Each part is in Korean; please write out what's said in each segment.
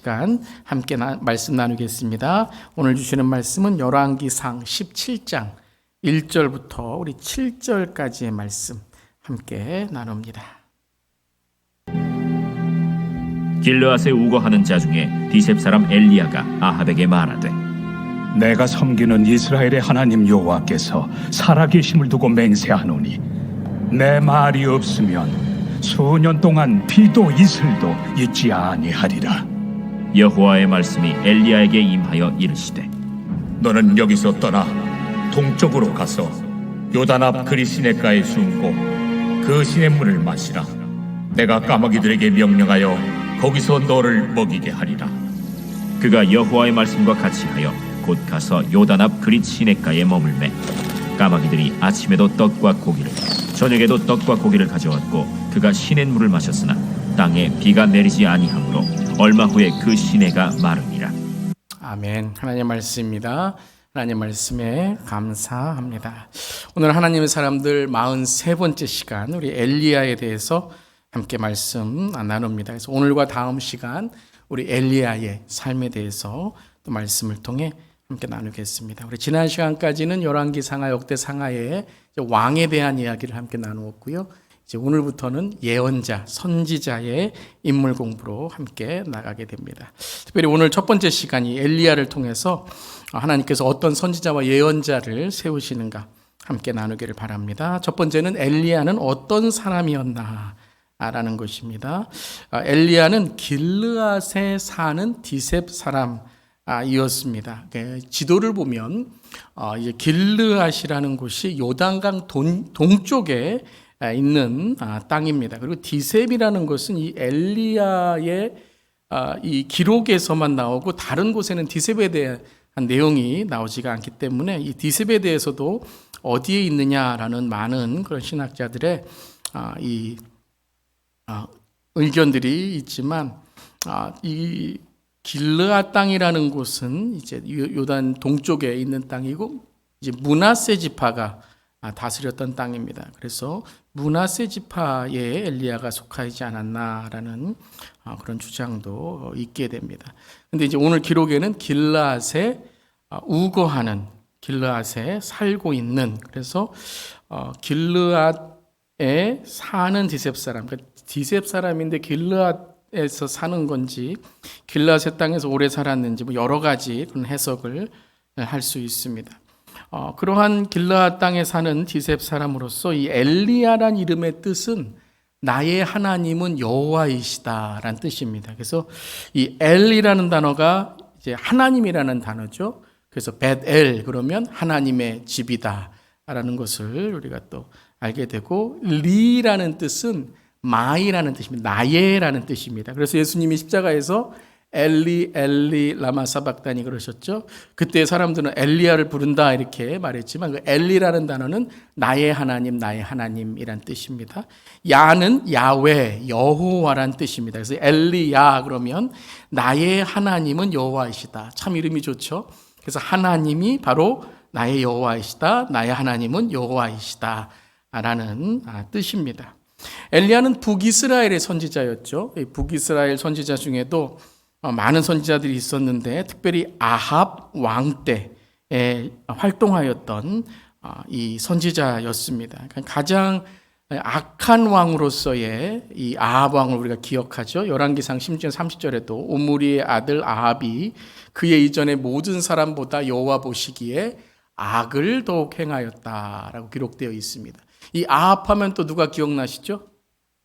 시간 함께 말씀 나누겠습니다. 오늘 주시는 말씀은 열왕기상 17장 1절부터 우리 7절까지의 말씀 함께 나눕니다. 길르앗에 우거하는 자 중에 디셉 사람 엘리야가 아합에게 말하되, 내가 섬기는 이스라엘의 하나님 여호와께서 살아계심을 두고 맹세하노니 내 말이 없으면 수년 동안 비도 이슬도 있지 아니하리라. 여호와의 말씀이 엘리야에게 임하여 이르시되, 너는 여기서 떠나 동쪽으로 가서 요단 앞 그리 시냇가에 숨고 그 시냇물을 마시라. 내가 까마귀들에게 명령하여 거기서 너를 먹이게 하리라. 그가 여호와의 말씀과 같이 하여 곧 가서 요단 앞 그릿 시냇가에 머물매 까마귀들이 아침에도 떡과 고기를 저녁에도 떡과 고기를 가져왔고 그가 시냇물을 마셨으나 땅에 비가 내리지 아니하므로 얼마 후에 그 시내가 마르니라. 아멘. 하나님의 말씀입니다. 하나님의 말씀에 감사합니다. 오늘 하나님의 사람들 43번째 시간 우리 엘리야에 대해서 함께 말씀 나눕니다. 그래서 오늘과 다음 시간 우리 엘리야의 삶에 대해서 또 말씀을 통해 함께 나누겠습니다. 우리 지난 시간까지는 열왕기상하 역대상하의 왕에 대한 이야기를 함께 나누었고요. 이제 오늘부터는 예언자, 선지자의 인물 공부로 함께 나가게 됩니다. 특별히 오늘 첫 번째 시간이 엘리야를 통해서 하나님께서 어떤 선지자와 예언자를 세우시는가 함께 나누기를 바랍니다. 첫 번째는 엘리야는 어떤 사람이었나 라는 것입니다. 엘리야는 길르앗에 사는 디셉 사람이었습니다. 지도를 보면 이제 길르앗이라는 곳이 요단강 동쪽에 있는 땅입니다. 그리고 디셉이라는 것은 이 엘리야의 이 기록에서만 나오고 다른 곳에는 디셉에 대한 내용이 나오지가 않기 때문에 이 디셉에 대해서도 어디에 있느냐라는 많은 그런 신학자들의 이 의견들이 있지만 이 길르앗 땅이라는 곳은 이제 요단 동쪽에 있는 땅이고 이제 므낫세 지파가 다스렸던 땅입니다. 그래서 므낫세 지파에 엘리야가 속하지 않았나라는 그런 주장도 있게 됩니다. 근데 이제 오늘 기록에는 길르앗에 우거하는 길르앗에 살고 있는 그래서 길르앗에 사는 디셉 사람, 그러니까 디셉 사람인데 길르앗에서 사는 건지 길르앗의 땅에서 오래 살았는지 뭐 여러 가지 그런 해석을 할 수 있습니다. 그러한 길르앗 땅에 사는 디셉 사람으로서 이 엘리야란 이름의 뜻은 나의 하나님은 여호와이시다라는 뜻입니다. 그래서 이 엘이라는 단어가 이제 하나님이라는 단어죠. 그래서 벳엘 그러면 하나님의 집이다라는 것을 우리가 또 알게 되고 리라는 뜻은 마이라는 뜻입니다. 나의라는 뜻입니다. 그래서 예수님이 십자가에서 엘리 엘리 라마 사박다니 그러셨죠. 그때 사람들은 엘리야를 부른다 이렇게 말했지만 그 엘리라는 단어는 나의 하나님이란 뜻입니다. 야는 야훼 여호와란 뜻입니다. 그래서 엘리야 그러면 나의 하나님은 여호와이시다. 참 이름이 좋죠. 그래서 하나님이 바로 나의 여호와이시다. 나의 하나님은 여호와이시다 라는 뜻입니다. 엘리야는 북이스라엘의 선지자였죠. 북이스라엘 선지자 중에도 많은 선지자들이 있었는데 특별히 아합 왕 때에 활동하였던 이 선지자였습니다. 가장 악한 왕으로서의 이 아합 왕을 우리가 기억하죠. 열왕기상 10장 30절에도 오므리의 아들 아합이 그의 이전의 모든 사람보다 여호와 보시기에 악을 더욱 행하였다라고 기록되어 있습니다. 이 아합하면 또 누가 기억나시죠?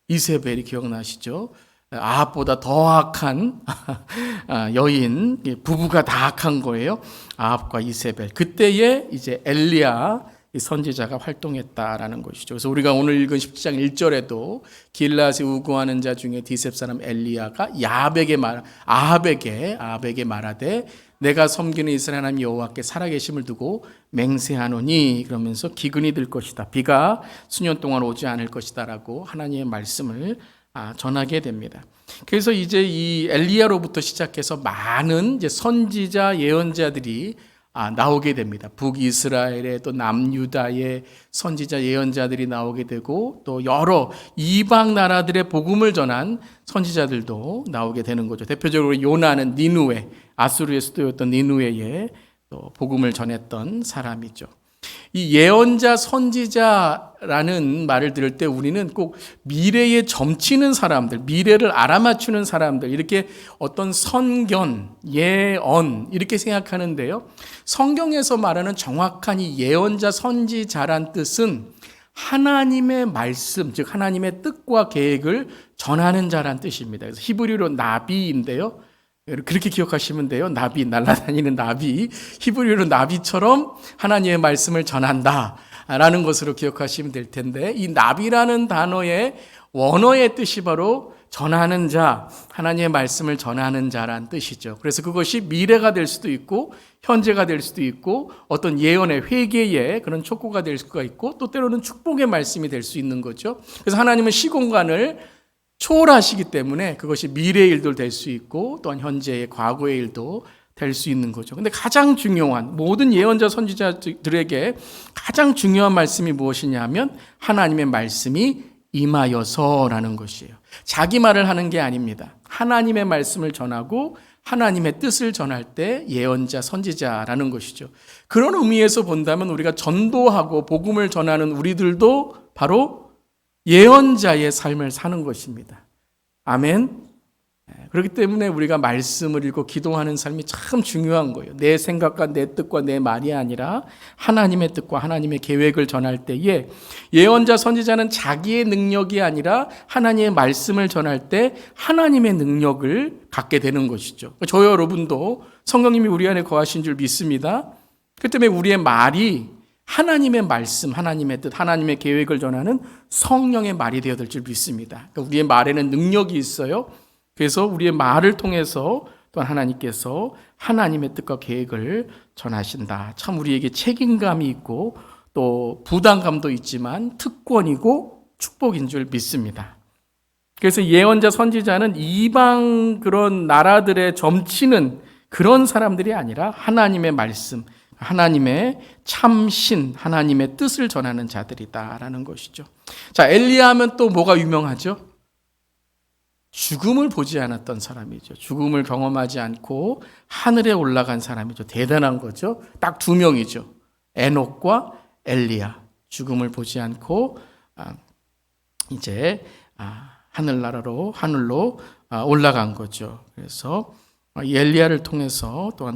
이세벨이 기억나시죠? 아합보다 더 악한 여인, 부부가 다 악한 거예요. 아합과 이세벨. 그때에 이제 엘리야 선지자가 활동했다라는 것이죠. 그래서 우리가 오늘 읽은 17장 1절에도 길르앗에 우거하는 자 중에 디셉 사람 엘리야가 아합에게 말하되 내가 섬기는 이스라엘 하나님 여호와께 살아계심을 두고 맹세하노니 그러면서 기근이 들 것이다. 비가 수년 동안 오지 않을 것이다라고 하나님의 말씀을 전하게 됩니다. 그래서 이제 이 엘리야로부터 시작해서 많은 이제 선지자 예언자들이 나오게 됩니다. 북이스라엘의 또 남유다의 선지자 예언자들이 나오게 되고 또 여러 이방 나라들의 복음을 전한 선지자들도 나오게 되는 거죠. 대표적으로 요나는 니누에, 아수르의 수도였던 니누에에 또 복음을 전했던 사람이죠. 이 예언자 선지자라는 말을 들을 때 우리는 꼭 미래에 점치는 사람들, 미래를 알아맞추는 사람들, 이렇게 어떤 선견, 예언 이렇게 생각하는데요. 성경에서 말하는 정확한 이 예언자 선지자란 뜻은 하나님의 말씀, 즉 하나님의 뜻과 계획을 전하는 자란 뜻입니다. 그래서 히브리어로 나비인데요. 그렇게 기억하시면 돼요. 나비, 날아다니는 나비. 히브리어로 나비처럼 하나님의 말씀을 전한다 라는 것으로 기억하시면 될 텐데, 이 나비라는 단어의 원어의 뜻이 바로 전하는 자, 하나님의 말씀을 전하는 자란 뜻이죠. 그래서 그것이 미래가 될 수도 있고 현재가 될 수도 있고 어떤 예언의 회개의 그런 촉구가 될 수가 있고 또 때로는 축복의 말씀이 될 수 있는 거죠. 그래서 하나님은 시공간을 초월하시기 때문에 그것이 미래의 일도 될 수 있고 또한 현재의 과거의 일도 될 수 있는 거죠. 근데 가장 중요한, 모든 예언자 선지자들에게 가장 중요한 말씀이 무엇이냐면 하나님의 말씀이 임하여서라는 것이에요. 자기 말을 하는 게 아닙니다. 하나님의 말씀을 전하고 하나님의 뜻을 전할 때 예언자 선지자라는 것이죠. 그런 의미에서 본다면 우리가 전도하고 복음을 전하는 우리들도 바로 예언자의 삶을 사는 것입니다. 아멘. 그렇기 때문에 우리가 말씀을 읽고 기도하는 삶이 참 중요한 거예요. 내 생각과 내 뜻과 내 말이 아니라 하나님의 뜻과 하나님의 계획을 전할 때에 예언자 선지자는 자기의 능력이 아니라 하나님의 말씀을 전할 때 하나님의 능력을 갖게 되는 것이죠. 저 여러분도 성령님이 우리 안에 거하신 줄 믿습니다. 그 때문에 우리의 말이 하나님의 말씀, 하나님의 뜻, 하나님의 계획을 전하는 성령의 말이 되어야 될 줄 믿습니다. 그러니까 우리의 말에는 능력이 있어요. 그래서 우리의 말을 통해서 또한 하나님께서 하나님의 뜻과 계획을 전하신다. 참 우리에게 책임감이 있고 또 부담감도 있지만 특권이고 축복인 줄 믿습니다. 그래서 예언자 선지자는 이방 그런 나라들의 점치는 그런 사람들이 아니라 하나님의 말씀, 하나님의 참신, 하나님의 뜻을 전하는 자들이다라는 것이죠. 자, 엘리야 하면 또 뭐가 유명하죠? 죽음을 보지 않았던 사람이죠. 죽음을 경험하지 않고 하늘에 올라간 사람이죠. 대단한 거죠. 딱 두 명이죠. 에녹과 엘리야. 죽음을 보지 않고 이제 하늘로 올라간 거죠. 그래서 이 엘리야를 통해서 또한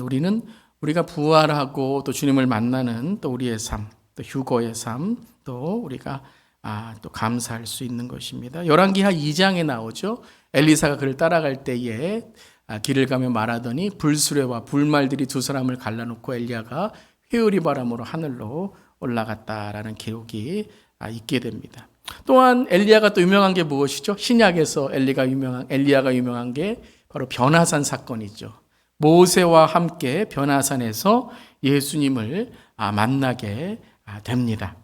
우리가 부활하고 또 주님을 만나는 또 우리의 삶, 또 휴거의 삶, 또 우리가 또 감사할 수 있는 것입니다. 열왕기하 2장에 나오죠. 엘리사가 그를 따라갈 때에 길을 가며 말하더니 불수레와 불말들이 두 사람을 갈라놓고 엘리야가 회오리 바람으로 하늘로 올라갔다라는 기록이 있게 됩니다. 또한 엘리야가 또 유명한 게 무엇이죠? 신약에서 엘리야가 유명한 게 바로 변화산 사건이죠. 모세와 함께 변화산에서 예수님을 만나게 됩니다.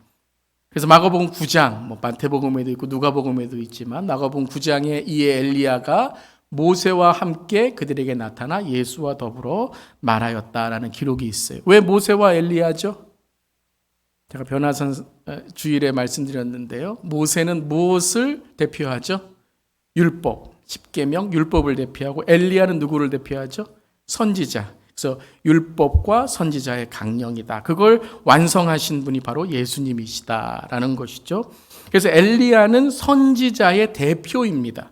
그래서 마가복음 9장, 마태복음에도 있고 누가복음에도 있지만 마가복음 9장에 이에 엘리야가 모세와 함께 그들에게 나타나 예수와 더불어 말하였다라는 기록이 있어요. 왜 모세와 엘리야죠? 제가 변화산 주일에 말씀드렸는데요. 모세는 무엇을 대표하죠? 율법, 십계명, 율법을 대표하고 엘리야는 누구를 대표하죠? 선지자. 그래서 율법과 선지자의 강령이다. 그걸 완성하신 분이 바로 예수님이시다라는 것이죠. 그래서 엘리야는 선지자의 대표입니다.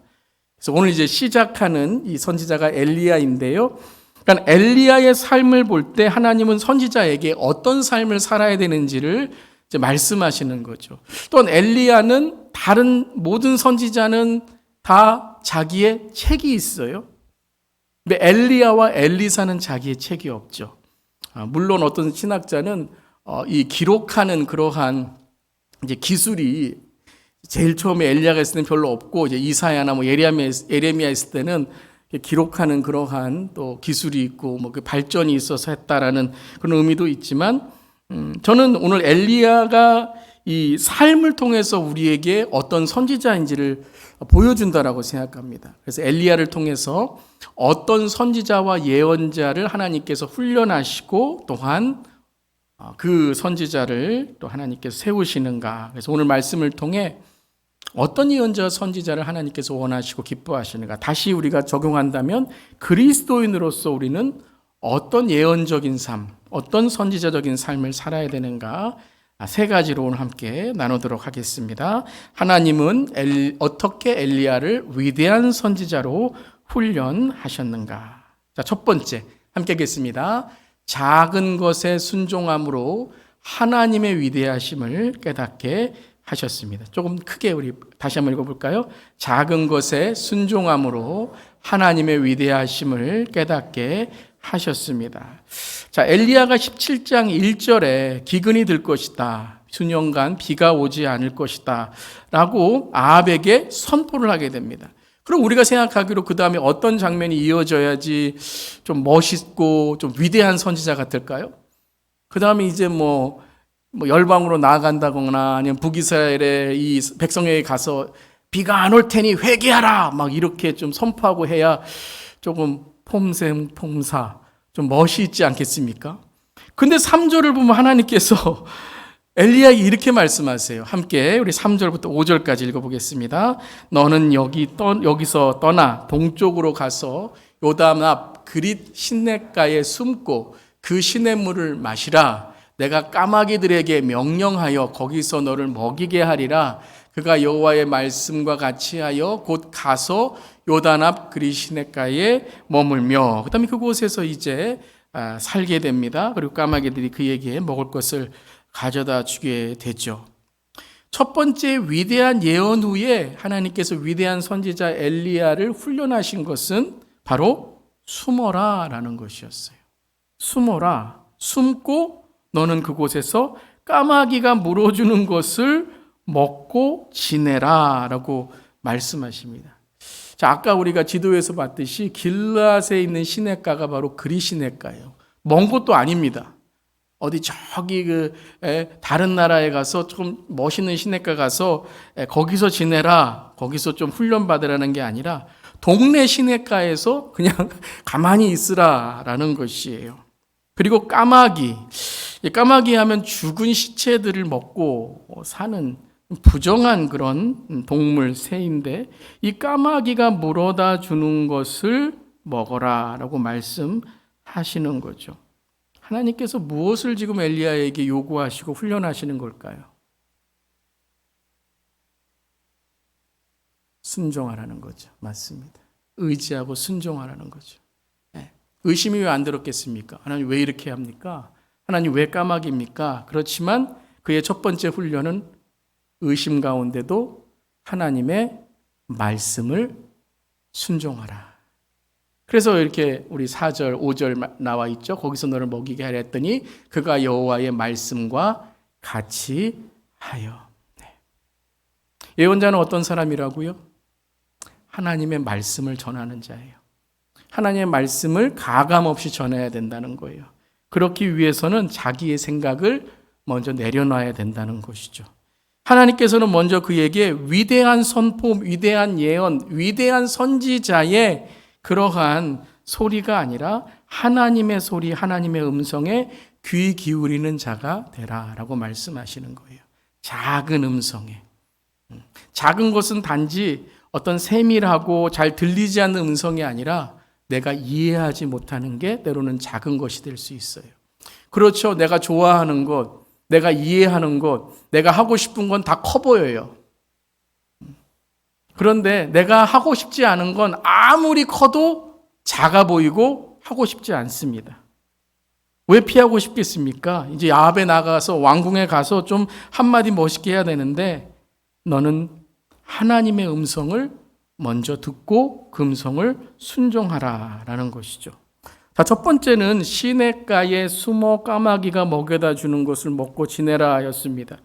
그래서 오늘 이제 시작하는 이 선지자가 엘리야인데요. 그러니까 엘리야의 삶을 볼 때 하나님은 선지자에게 어떤 삶을 살아야 되는지를 이제 말씀하시는 거죠. 또한 엘리야는 다른 모든 선지자는 다 자기의 책이 있어요. 근데 엘리야와 엘리사는 자기의 책이 없죠. 물론 어떤 신학자는 이 기록하는 그러한 이제 기술이 제일 처음에 엘리야가 있을 때는 별로 없고 이제 이사야나 예레미야 있을 때는 기록하는 그러한 또 기술이 있고 그 발전이 있어서 했다라는 그런 의미도 있지만 저는 오늘 엘리야가 이 삶을 통해서 우리에게 어떤 선지자인지를 보여준다라고 생각합니다. 그래서 엘리야를 통해서 어떤 선지자와 예언자를 하나님께서 훈련하시고 또한 그 선지자를 또 하나님께서 세우시는가. 그래서 오늘 말씀을 통해 어떤 예언자와 선지자를 하나님께서 원하시고 기뻐하시는가. 다시 우리가 적용한다면 그리스도인으로서 우리는 어떤 예언적인 삶, 어떤 선지자적인 삶을 살아야 되는가. 세 가지로 오늘 함께 나누도록 하겠습니다. 하나님은 어떻게 엘리야를 위대한 선지자로 훈련하셨는가. 자, 첫 번째 함께 하겠습니다. 작은 것에 순종함으로 하나님의 위대하심을 깨닫게 하셨습니다. 조금 크게 우리 다시 한번 읽어볼까요? 작은 것에 순종함으로 하나님의 위대하심을 깨닫게 하셨습니다. 자, 엘리야가 17장 1절에 기근이 들 것이다. 수년간 비가 오지 않을 것이다. 라고 아합에게 선포를 하게 됩니다. 그럼 우리가 생각하기로 그 다음에 어떤 장면이 이어져야지 좀 멋있고 좀 위대한 선지자 같을까요? 그 다음에 이제 뭐 열방으로 나아간다거나 아니면 북이스라엘의 이 백성에게 가서 비가 안 올 테니 회개하라 막 이렇게 좀 선포하고 해야 조금 폼생폼사 좀 멋이 있지 않겠습니까? 근데 3절을 보면 하나님께서 엘리야에게 이렇게 말씀하세요. 함께 우리 3절부터 5절까지 읽어보겠습니다. 너는 여기서 떠나 동쪽으로 가서 요단 앞 그릿 시냇가에 숨고 그 시냇물을 마시라. 내가 까마귀들에게 명령하여 거기서 너를 먹이게 하리라. 그가 여호와의 말씀과 같이 하여 곧 가서 요단 앞 그릿 시냇가에 머물며 그다음에 그곳에서 이제 살게 됩니다. 그리고 까마귀들이 그에게 먹을 것을 가져다 주게 되죠. 첫 번째 위대한 예언 후에 하나님께서 위대한 선지자 엘리야를 훈련하신 것은 바로 숨어라라는 것이었어요. 숨어라. 숨고 너는 그곳에서 까마귀가 물어주는 것을 먹고 지내라라고 말씀하십니다. 자, 아까 우리가 지도에서 봤듯이 길앗에 있는 시냇가가 바로 그릿 시냇가예요. 먼 곳도 아닙니다. 어디 저기 다른 나라에 가서 좀 멋있는 시냇가 가서 거기서 지내라, 거기서 좀 훈련 받으라는 게 아니라 동네 시냇가에서 그냥 가만히 있으라라는 것이에요. 그리고 까마귀 하면 죽은 시체들을 먹고 사는 부정한 그런 동물 새인데 이 까마귀가 물어다 주는 것을 먹어라라고 말씀하시는 거죠. 하나님께서 무엇을 지금 엘리야에게 요구하시고 훈련하시는 걸까요? 순종하라는 거죠. 맞습니다. 의지하고 순종하라는 거죠. 의심이 왜 안 들었겠습니까? 하나님 왜 이렇게 합니까? 하나님 왜 까마귀입니까? 그렇지만 그의 첫 번째 훈련은 의심 가운데도 하나님의 말씀을 순종하라. 그래서 이렇게 우리 4절, 5절 나와 있죠. 거기서 너를 먹이게 하려 했더니 그가 여호와의 말씀과 같이 하여. 예언자는 어떤 사람이라고요? 하나님의 말씀을 전하는 자예요. 하나님의 말씀을 가감 없이 전해야 된다는 거예요. 그렇기 위해서는 자기의 생각을 먼저 내려놔야 된다는 것이죠. 하나님께서는 먼저 그에게 위대한 선포, 위대한 예언, 위대한 선지자의 그러한 소리가 아니라 하나님의 소리, 하나님의 음성에 귀 기울이는 자가 되라라고 말씀하시는 거예요. 작은 음성에. 작은 것은 단지 어떤 세밀하고 잘 들리지 않는 음성이 아니라 내가 이해하지 못하는 게 때로는 작은 것이 될 수 있어요. 그렇죠. 내가 좋아하는 것, 내가 이해하는 것, 내가 하고 싶은 건 다 커 보여요. 그런데 내가 하고 싶지 않은 건 아무리 커도 작아 보이고 하고 싶지 않습니다. 왜 피하고 싶겠습니까? 이제 아합에 나가서 왕궁에 가서 좀 한마디 멋있게 해야 되는데 너는 하나님의 음성을 먼저 듣고 그 음성을 순종하라라는 것이죠. 자, 첫 번째는 시냇가에 숨어 까마귀가 먹여다 주는 것을 먹고 지내라 였습니다.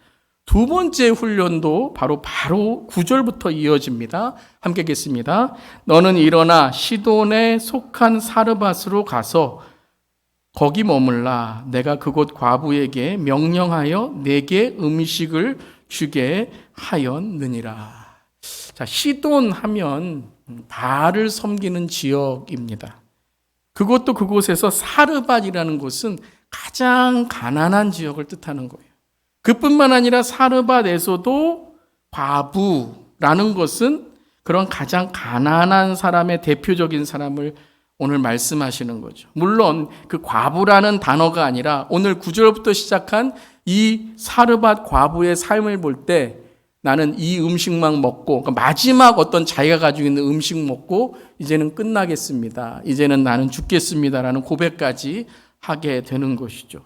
두 번째 훈련도 바로 9절부터 이어집니다. 함께 읽겠습니다. 너는 일어나 시돈에 속한 사르밧으로 가서 거기 머물라. 내가 그곳 과부에게 명령하여 내게 음식을 주게 하였느니라. 자, 시돈 하면 바알을 섬기는 지역입니다. 그것도 그곳에서 사르밧이라는 곳은 가장 가난한 지역을 뜻하는 거예요. 그뿐만 아니라 사르밧에서도 과부라는 것은 그런 가장 가난한 사람의 대표적인 사람을 오늘 말씀하시는 거죠. 물론 그 과부라는 단어가 아니라 오늘 9절부터 시작한 이 사르밧 과부의 삶을 볼 때 나는 이 음식만 먹고, 그러니까 마지막 어떤 자기가 가지고 있는 음식 먹고 이제는 끝나겠습니다. 이제는 나는 죽겠습니다라는 고백까지 하게 되는 것이죠.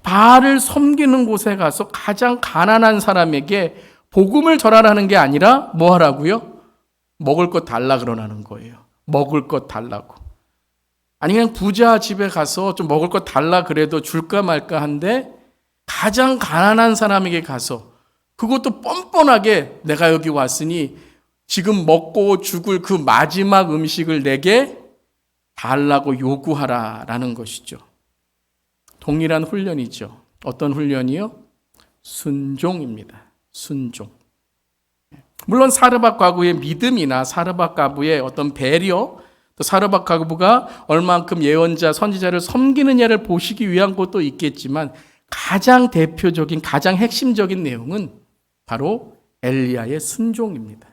바알을 섬기는 곳에 가서 가장 가난한 사람에게 복음을 전하라는 게 아니라 뭐 하라고요? 먹을 것 달라 그러라는 거예요. 먹을 것 달라고. 아니 그냥 부자 집에 가서 좀 먹을 것 달라 그래도 줄까 말까 한데 가장 가난한 사람에게 가서 그것도 뻔뻔하게 내가 여기 왔으니 지금 먹고 죽을 그 마지막 음식을 내게 달라고 요구하라라는 것이죠. 동일한 훈련이죠. 어떤 훈련이요? 순종입니다. 순종. 물론 사르밧 과부의 믿음이나 사르밧 과부의 어떤 배려, 또 사르밧 과부가 얼만큼 예언자, 선지자를 섬기느냐를 보시기 위한 것도 있겠지만 가장 대표적인, 가장 핵심적인 내용은 바로 엘리야의 순종입니다.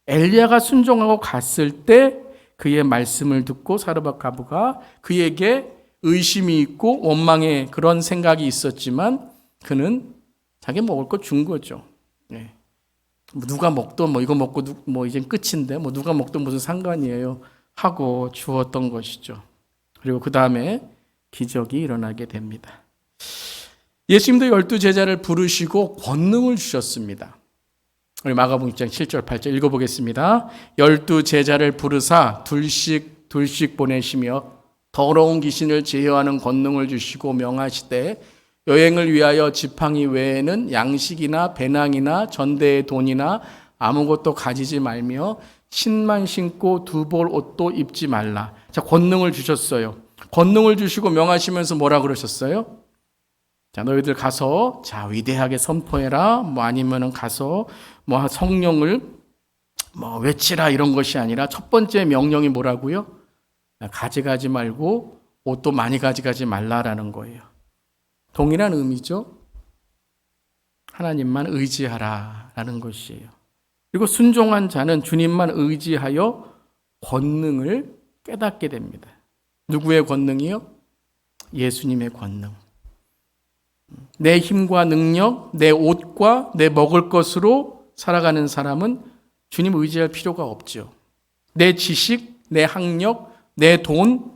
엘리야가 순종하고 갔을 때 그의 말씀을 듣고 사르밧 과부가 그에게 의심이 있고 원망의 그런 생각이 있었지만 그는 자기 먹을 거 준 거죠. 네. 누가 먹던 이거 먹고 이제 끝인데 누가 먹던 무슨 상관이에요 하고 주었던 것이죠. 그리고 그 다음에 기적이 일어나게 됩니다. 예수님도 12제자를 부르시고 권능을 주셨습니다. 우리 마가복음 6장 7절 8절 읽어보겠습니다. 12제자를 부르사 둘씩 보내시며 더러운 귀신을 제어하는 권능을 주시고 명하시되 여행을 위하여 지팡이 외에는 양식이나 배낭이나 전대의 돈이나 아무것도 가지지 말며 신만 신고 두 벌 옷도 입지 말라. 자, 권능을 주셨어요. 권능을 주시고 명하시면서 뭐라 그러셨어요? 자, 너희들 가서 위대하게 선포해라. 아니면은 가서 성령을 외치라 이런 것이 아니라 첫 번째 명령이 뭐라고요? 가져가지 말고 옷도 많이 가져가지 말라라는 거예요. 동일한 의미죠. 하나님만 의지하라라는 것이에요. 그리고 순종한 자는 주님만 의지하여 권능을 깨닫게 됩니다. 누구의 권능이요? 예수님의 권능. 내 힘과 능력, 내 옷과 내 먹을 것으로 살아가는 사람은 주님 의지할 필요가 없죠. 내 지식, 내 학력, 내 돈,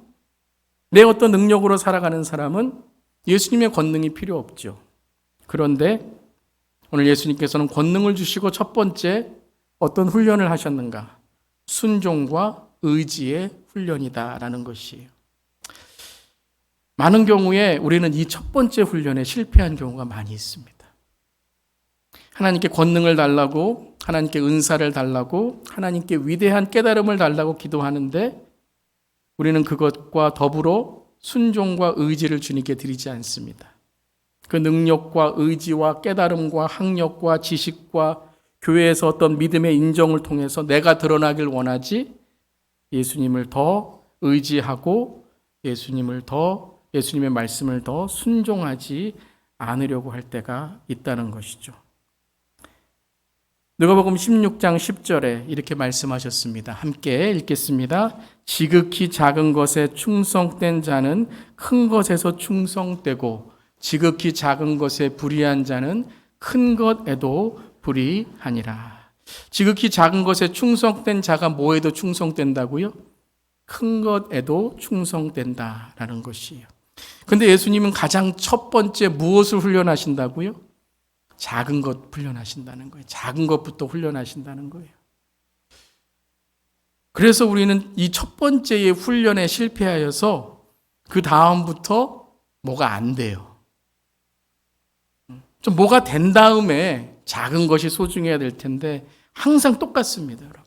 내 어떤 능력으로 살아가는 사람은 예수님의 권능이 필요 없죠. 그런데 오늘 예수님께서는 권능을 주시고 첫 번째 어떤 훈련을 하셨는가? 순종과 의지의 훈련이다라는 것이에요. 많은 경우에 우리는 이 첫 번째 훈련에 실패한 경우가 많이 있습니다. 하나님께 권능을 달라고, 하나님께 은사를 달라고, 하나님께 위대한 깨달음을 달라고 기도하는데 우리는 그것과 더불어 순종과 의지를 주님께 드리지 않습니다. 그 능력과 의지와 깨달음과 학력과 지식과 교회에서 어떤 믿음의 인정을 통해서 내가 드러나길 원하지 예수님을 더 의지하고 예수님의 말씀을 더 순종하지 않으려고 할 때가 있다는 것이죠. 누가복음 16장 10절에 이렇게 말씀하셨습니다. 함께 읽겠습니다. 지극히 작은 것에 충성된 자는 큰 것에서 충성되고 지극히 작은 것에 불의한 자는 큰 것에도 불의하니라. 지극히 작은 것에 충성된 자가 뭐에도 충성된다고요? 큰 것에도 충성된다라는 것이에요. 그런데 예수님은 가장 첫 번째 무엇을 훈련하신다고요? 작은 것 훈련하신다는 거예요. 작은 것부터 훈련하신다는 거예요. 그래서 우리는 이 첫 번째의 훈련에 실패하여서 그 다음부터 뭐가 안 돼요. 좀 뭐가 된 다음에 작은 것이 소중해야 될 텐데 항상 똑같습니다, 여러분.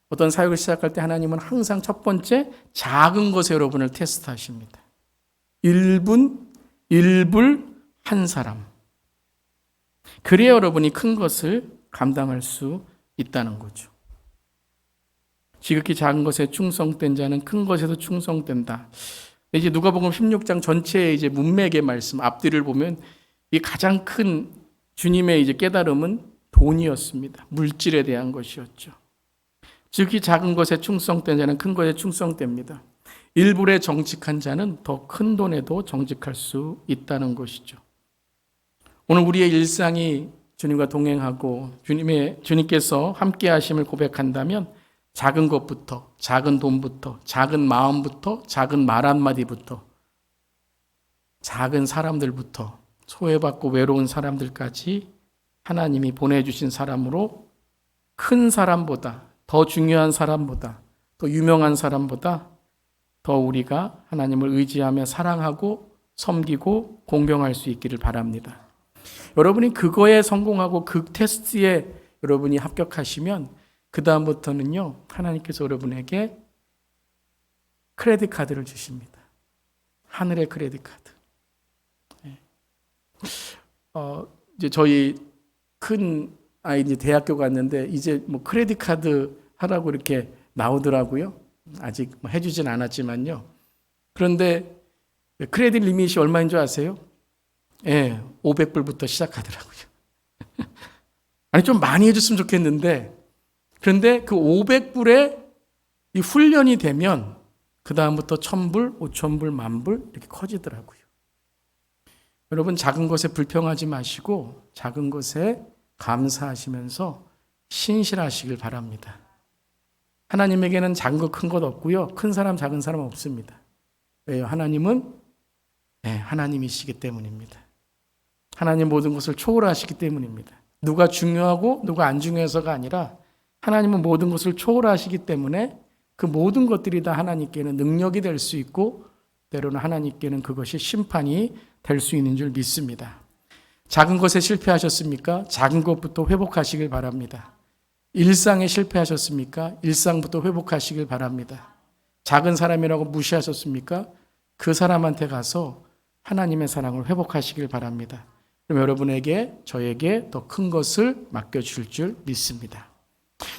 어떤 사역을 시작할 때 하나님은 항상 첫 번째 작은 것에 여러분을 테스트하십니다. 1분 1불 한 사람. 그래야 여러분이 큰 것을 감당할 수 있다는 거죠. 지극히 작은 것에 충성된 자는 큰 것에도 충성된다. 이제 누가복음 16장 전체의 이제 문맥의 말씀 앞뒤를 보면 이 가장 큰 주님의 이제 깨달음은 돈이었습니다. 물질에 대한 것이었죠. 지극히 작은 것에 충성된 자는 큰 것에 충성됩니다. 일불에 정직한 자는 더 큰 돈에도 정직할 수 있다는 것이죠. 오늘 우리의 일상이 주님과 동행하고 주님께서 함께 하심을 고백한다면 작은 것부터, 작은 돈부터, 작은 마음부터, 작은 말 한마디부터, 작은 사람들부터, 소외받고 외로운 사람들까지 하나님이 보내주신 사람으로 큰 사람보다, 더 중요한 사람보다, 더 유명한 사람보다 더 우리가 하나님을 의지하며 사랑하고 섬기고 공경할 수 있기를 바랍니다. 여러분이 그거에 성공하고 그 테스트에 여러분이 합격하시면 그 다음부터는요, 하나님께서 여러분에게 크레딧 카드를 주십니다. 하늘의 크레딧 카드. 이제 저희 큰 아이 이제 대학교 갔는데 이제 뭐 크레딧 카드 하라고 이렇게 나오더라고요. 아직 뭐 해주진 않았지만요. 그런데 크레딧 리밋이 얼마인 줄 아세요? 500불부터 시작하더라고요. 아니 좀 많이 해줬으면 좋겠는데, 그런데 그 500불에 이 훈련이 되면 그 다음부터 1000불, 5000불, 10,000불 이렇게 커지더라고요. 여러분 작은 것에 불평하지 마시고 작은 것에 감사하시면서 신실하시길 바랍니다. 하나님에게는 작은 것 큰 것 없고요. 큰 사람 작은 사람 없습니다. 왜요? 하나님은 하나님이시기 때문입니다. 하나님 모든 것을 초월하시기 때문입니다. 누가 중요하고 누가 안 중요해서가 아니라 하나님은 모든 것을 초월하시기 때문에 그 모든 것들이 다 하나님께는 능력이 될 수 있고 때로는 하나님께는 그것이 심판이 될 수 있는 줄 믿습니다. 작은 것에 실패하셨습니까? 작은 것부터 회복하시길 바랍니다. 일상에 실패하셨습니까? 일상부터 회복하시길 바랍니다. 작은 사람이라고 무시하셨습니까? 그 사람한테 가서 하나님의 사랑을 회복하시길 바랍니다. 그럼 여러분에게, 저에게 더 큰 것을 맡겨주실 줄 믿습니다.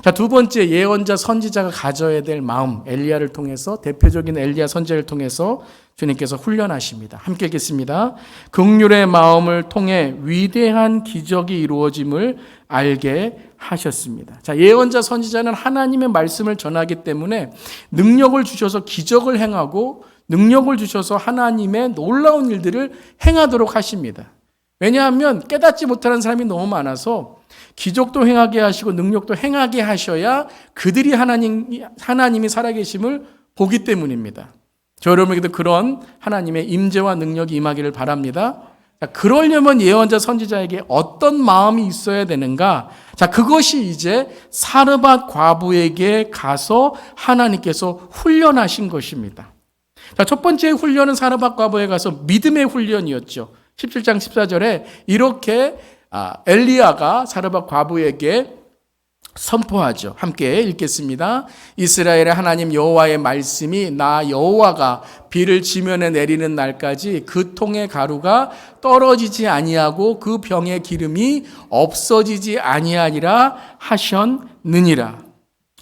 자, 두 번째, 예언자 선지자가 가져야 될 마음, 엘리야를 통해서, 대표적인 엘리야 선지자를 통해서 주님께서 훈련하십니다. 함께 읽겠습니다. 긍휼의 마음을 통해 위대한 기적이 이루어짐을 알게 하셨습니다. 자, 예언자 선지자는 하나님의 말씀을 전하기 때문에 능력을 주셔서 기적을 행하고 능력을 주셔서 하나님의 놀라운 일들을 행하도록 하십니다. 왜냐하면 깨닫지 못하는 사람이 너무 많아서 기적도 행하게 하시고 능력도 행하게 하셔야 그들이 하나님이 살아계심을 보기 때문입니다. 저 여러분에게도 그런 하나님의 임재와 능력이 임하기를 바랍니다. 자, 그러려면 예언자 선지자에게 어떤 마음이 있어야 되는가? 자, 그것이 이제 사르밧 과부에게 가서 하나님께서 훈련하신 것입니다. 자, 첫 번째 훈련은 사르밧 과부에 가서 믿음의 훈련이었죠. 17장 14절에 이렇게 엘리야가 사르밧 과부에게 선포하죠. 함께 읽겠습니다. 이스라엘의 하나님 여호와의 말씀이 나 여호와가 비를 지면에 내리는 날까지 그 통의 가루가 떨어지지 아니하고 그 병의 기름이 없어지지 아니하니라 하셨느니라.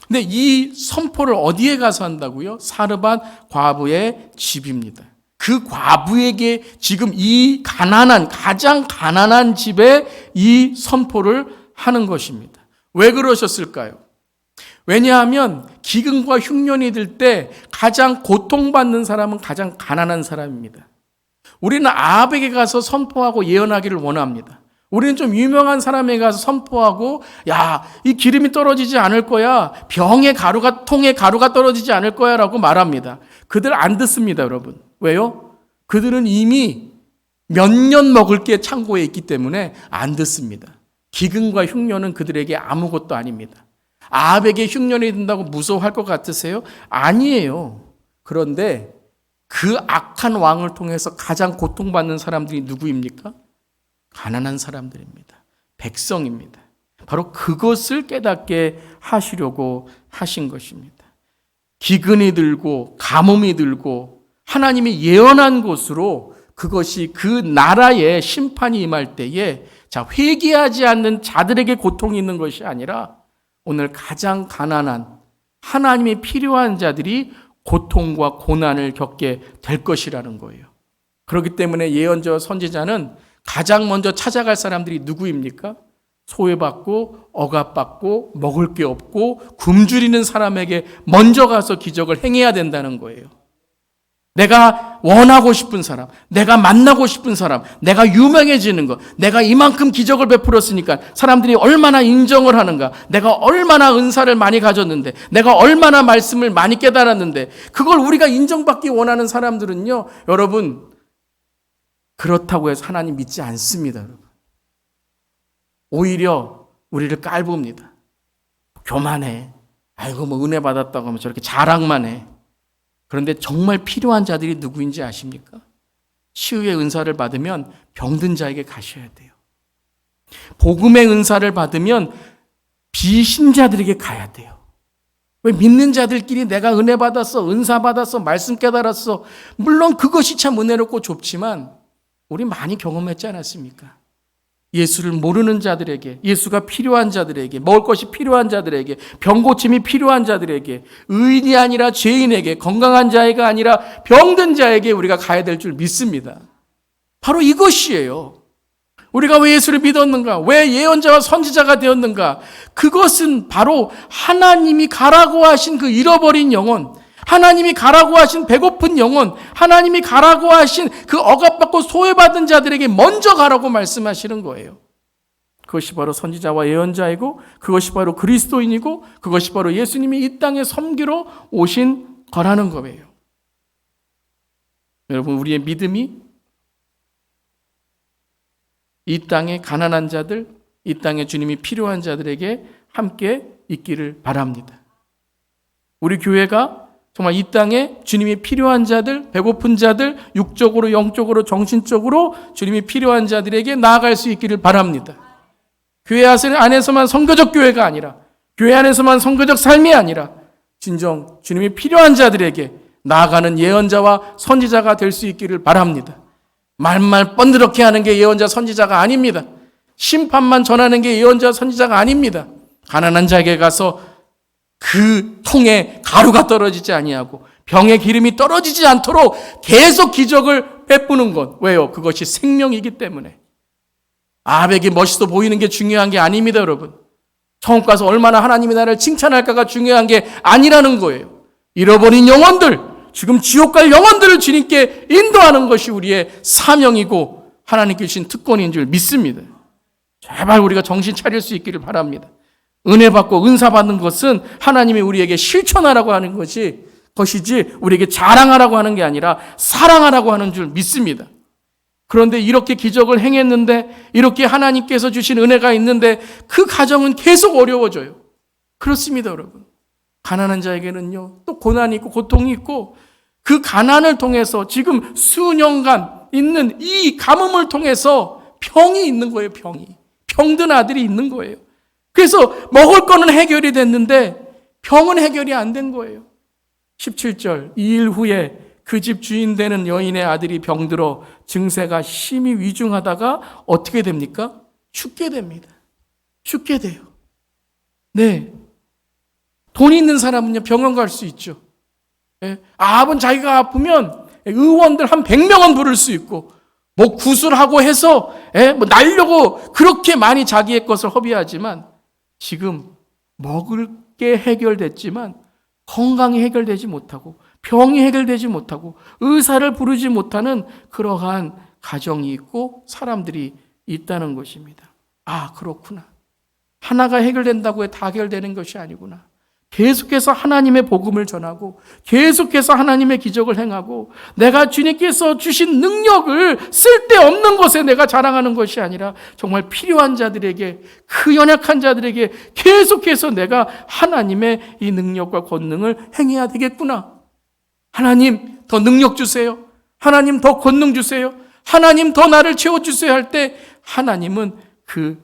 근데 이 선포를 어디에 가서 한다고요? 사르밧 과부의 집입니다. 그 과부에게 지금 이 가장 가난한 집에 이 선포를 하는 것입니다. 왜 그러셨을까요? 왜냐하면 기근과 흉년이 들 때 가장 고통받는 사람은 가장 가난한 사람입니다. 우리는 아합에게 가서 선포하고 예언하기를 원합니다. 우리는 좀 유명한 사람에게 가서 선포하고 이 기름이 떨어지지 않을 거야. 통에 가루가 떨어지지 않을 거야 라고 말합니다. 그들 안 듣습니다, 여러분. 왜요? 그들은 이미 몇 년 먹을 게 창고에 있기 때문에 안 듣습니다. 기근과 흉년은 그들에게 아무것도 아닙니다. 아합에게 흉년이 든다고 무서워할 것 같으세요? 아니에요. 그런데 그 악한 왕을 통해서 가장 고통받는 사람들이 누구입니까? 가난한 사람들입니다. 백성입니다. 바로 그것을 깨닫게 하시려고 하신 것입니다. 기근이 들고 가뭄이 들고 하나님이 예언한 곳으로 그것이 그 나라의 심판이 임할 때에 자, 회개하지 않는 자들에게 고통이 있는 것이 아니라 오늘 가장 가난한 하나님이 필요한 자들이 고통과 고난을 겪게 될 것이라는 거예요. 그렇기 때문에 예언자와 선지자는 가장 먼저 찾아갈 사람들이 누구입니까? 소외받고 억압받고 먹을 게 없고 굶주리는 사람에게 먼저 가서 기적을 행해야 된다는 거예요. 내가 원하고 싶은 사람, 내가 만나고 싶은 사람, 내가 유명해지는 것, 내가 이만큼 기적을 베풀었으니까 사람들이 얼마나 인정을 하는가, 내가 얼마나 은사를 많이 가졌는데, 내가 얼마나 말씀을 많이 깨달았는데, 그걸 우리가 인정받기 원하는 사람들은요, 여러분, 그렇다고 해서 하나님 믿지 않습니다, 여러분. 오히려 우리를 깔봅니다. 교만해. 아이고, 뭐 은혜 받았다고 하면 저렇게 자랑만 해. 그런데 정말 필요한 자들이 누구인지 아십니까? 치유의 은사를 받으면 병든 자에게 가셔야 돼요. 복음의 은사를 받으면 비신자들에게 가야 돼요. 왜 믿는 자들끼리 내가 은혜 받았어, 은사 받았어, 말씀 깨달았어. 물론 그것이 참 은혜롭고 좁지만 우리 많이 경험했지 않았습니까? 예수를 모르는 자들에게, 예수가 필요한 자들에게, 먹을 것이 필요한 자들에게, 병고침이 필요한 자들에게, 의인이 아니라 죄인에게, 건강한 자가 아니라 병든 자에게 우리가 가야 될 줄 믿습니다. 바로 이것이에요. 우리가 왜 예수를 믿었는가? 왜 예언자와 선지자가 되었는가? 그것은 바로 하나님이 가라고 하신 그 잃어버린 영혼, 하나님이 가라고 하신 배고픈 영혼, 하나님이 가라고 하신 그 억압받고 소외받은 자들에게 먼저 가라고 말씀하시는 거예요. 그것이 바로 선지자와 예언자이고 그것이 바로 그리스도인이고 그것이 바로 예수님이 이 땅에 섬기러 오신 거라는 거예요. 여러분, 우리의 믿음이 이 땅의 가난한 자들, 이 땅에 주님이 필요한 자들에게 함께 있기를 바랍니다. 우리 교회가 정말 이 땅에 주님이 필요한 자들, 배고픈 자들, 육적으로, 영적으로, 정신적으로 주님이 필요한 자들에게 나아갈 수 있기를 바랍니다. 교회 안에서만 선교적 교회가 아니라, 교회 안에서만 선교적 삶이 아니라 진정 주님이 필요한 자들에게 나아가는 예언자와 선지자가 될 수 있기를 바랍니다. 말만 뻔드럽게 하는 게 예언자, 선지자가 아닙니다. 심판만 전하는 게 예언자, 선지자가 아닙니다. 가난한 자에게 가서 그 통에 가루가 떨어지지 아니하고 병의 기름이 떨어지지 않도록 계속 기적을 베푸는 것. 왜요? 그것이 생명이기 때문에. 아합에게 멋있어 보이는 게 중요한 게 아닙니다, 여러분. 처음 가서 얼마나 하나님이 나를 칭찬할까가 중요한 게 아니라는 거예요. 잃어버린 영혼들, 지금 지옥 갈 영혼들을 주님께 인도하는 것이 우리의 사명이고 하나님께 주신 특권인 줄 믿습니다. 제발 우리가 정신 차릴 수 있기를 바랍니다. 은혜 받고 은사 받는 것은 하나님이 우리에게 실천하라고 하는 것이지 우리에게 자랑하라고 하는 게 아니라 사랑하라고 하는 줄 믿습니다. 그런데 이렇게 기적을 행했는데, 이렇게 하나님께서 주신 은혜가 있는데 그 가정은 계속 어려워져요. 그렇습니다, 여러분. 가난한 자에게는요, 또 고난이 있고 고통이 있고, 그 가난을 통해서 지금 수년간 있는 이 가뭄을 통해서 병이 있는 거예요, 병이. 병든 아들이 있는 거예요. 그래서 먹을 거는 해결이 됐는데 병은 해결이 안 된 거예요. 17절, 2일 후에 그 집 주인 되는 여인의 아들이 병들어 증세가 심히 위중하다가 어떻게 됩니까? 죽게 됩니다. 죽게 돼요. 네. 돈이 있는 사람은요, 병원 갈 수 있죠. 아합은 자기가 아프면 의원들 한 100명은 부를 수 있고, 뭐 구술하고 해서 뭐 날려고 그렇게 많이 자기의 것을 허비하지만, 지금 먹을 게 해결됐지만 건강이 해결되지 못하고 병이 해결되지 못하고 의사를 부르지 못하는 그러한 가정이 있고 사람들이 있다는 것입니다. 아, 그렇구나. 하나가 해결된다고 해 다 해결되는 것이 아니구나. 계속해서 하나님의 복음을 전하고 계속해서 하나님의 기적을 행하고 내가 주님께서 주신 능력을 쓸데없는 것에 내가 자랑하는 것이 아니라 정말 필요한 자들에게, 그 연약한 자들에게 계속해서 내가 하나님의 이 능력과 권능을 행해야 되겠구나. 하나님 더 능력 주세요. 하나님 더 권능 주세요. 하나님 더 나를 채워주세요 할 때 하나님은 그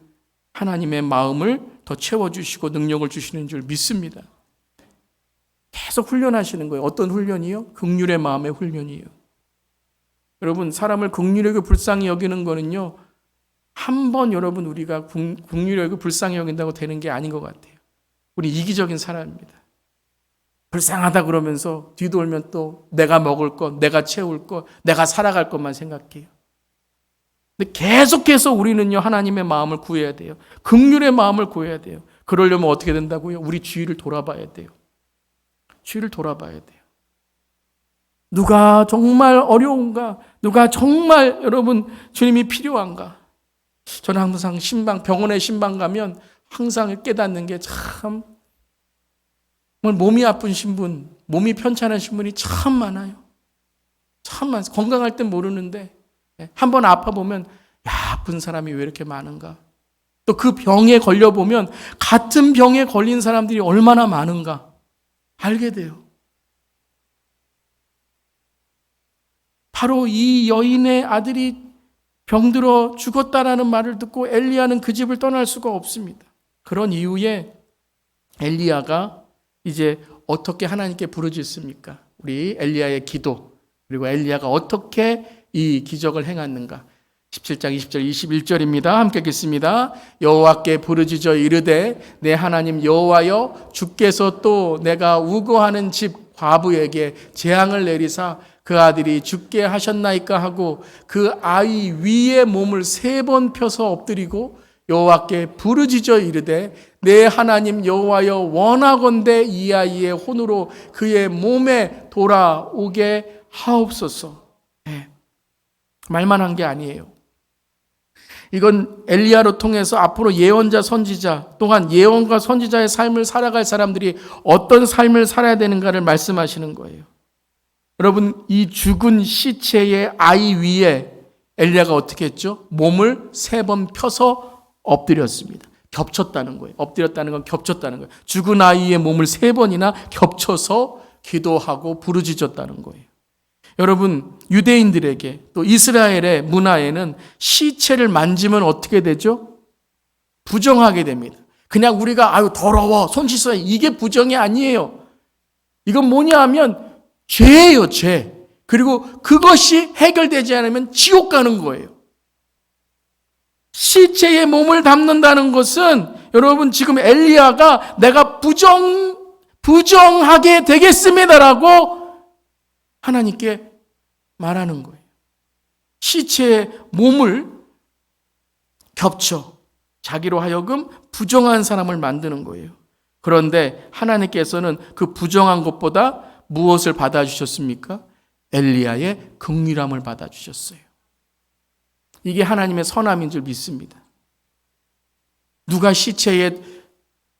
하나님의 마음을 더 채워주시고 능력을 주시는 줄 믿습니다. 계속 훈련하시는 거예요. 어떤 훈련이요? 긍휼의 마음의 훈련이에요. 여러분, 사람을 긍휼히 여기고 불쌍히 여기는 거는요, 한 번 여러분 우리가 긍휼히 여기고 불쌍히 여긴다고 되는 게 아닌 것 같아요. 우리 이기적인 사람입니다. 불쌍하다 그러면서 뒤돌면 또 내가 먹을 것, 내가 채울 것, 내가 살아갈 것만 생각해요. 근데 계속해서 우리는요, 하나님의 마음을 구해야 돼요. 긍휼의 마음을 구해야 돼요. 그러려면 어떻게 된다고요? 우리 주위를 돌아봐야 돼요. 주위를 돌아봐야 돼요. 누가 정말 어려운가? 누가 정말 여러분 주님이 필요한가? 저는 항상 병원에 신방 가면 항상 깨닫는 게 참, 정말 몸이 아픈 신분, 몸이 편찮으신 분이 참 많아요. 참 많아요. 건강할 땐 모르는데 한번 아파보면, 야, 아픈 사람이 왜 이렇게 많은가? 또 그 병에 걸려보면 같은 병에 걸린 사람들이 얼마나 많은가 알게 돼요. 바로 이 여인의 아들이 병들어 죽었다라는 말을 듣고 엘리야는 그 집을 떠날 수가 없습니다. 그런 이후에 엘리야가 이제 어떻게 하나님께 부르짖습니까? 우리 엘리야의 기도, 그리고 엘리야가 어떻게 이 기적을 행했는가? 17장 20절 21절입니다. 함께 읽겠습니다. 여호와께 부르짖어 이르되 내 하나님 여호와여, 주께서 또 내가 우거하는 집 과부에게 재앙을 내리사 그 아들이 죽게 하셨나이까 하고 그 아이 위에 몸을 3번 펴서 엎드리고 여호와께 부르짖어 이르되 내 하나님 여호와여, 원하건대 이 아이의 혼으로 그의 몸에 돌아오게 하옵소서. 네. 말만 한 게 아니에요. 이건 엘리야로 통해서 앞으로 예언자, 선지자, 또한 예언과 선지자의 삶을 살아갈 사람들이 어떤 삶을 살아야 되는가를 말씀하시는 거예요. 여러분, 이 죽은 시체의 아이 위에 엘리야가 어떻게 했죠? 몸을 3번 펴서 엎드렸습니다. 겹쳤다는 거예요. 엎드렸다는 건 겹쳤다는 거예요. 죽은 아이의 몸을 3번이나 겹쳐서 기도하고 부르짖었다는 거예요. 여러분, 유대인들에게 또 이스라엘의 문화에는 시체를 만지면 어떻게 되죠? 부정하게 됩니다. 그냥 우리가 아유 더러워, 손 씻어야, 이게 부정이 아니에요. 이건 뭐냐 하면 죄예요, 죄. 그리고 그것이 해결되지 않으면 지옥 가는 거예요. 시체에 몸을 담는다는 것은 여러분, 지금 엘리야가 내가 부정하게 되겠습니다라고 하나님께 말하는 거예요. 시체에 몸을 겹쳐 자기로 하여금 부정한 사람을 만드는 거예요. 그런데 하나님께서는 그 부정한 것보다 무엇을 받아주셨습니까? 엘리야의 긍휼함을 받아주셨어요. 이게 하나님의 선함인 줄 믿습니다. 누가 시체에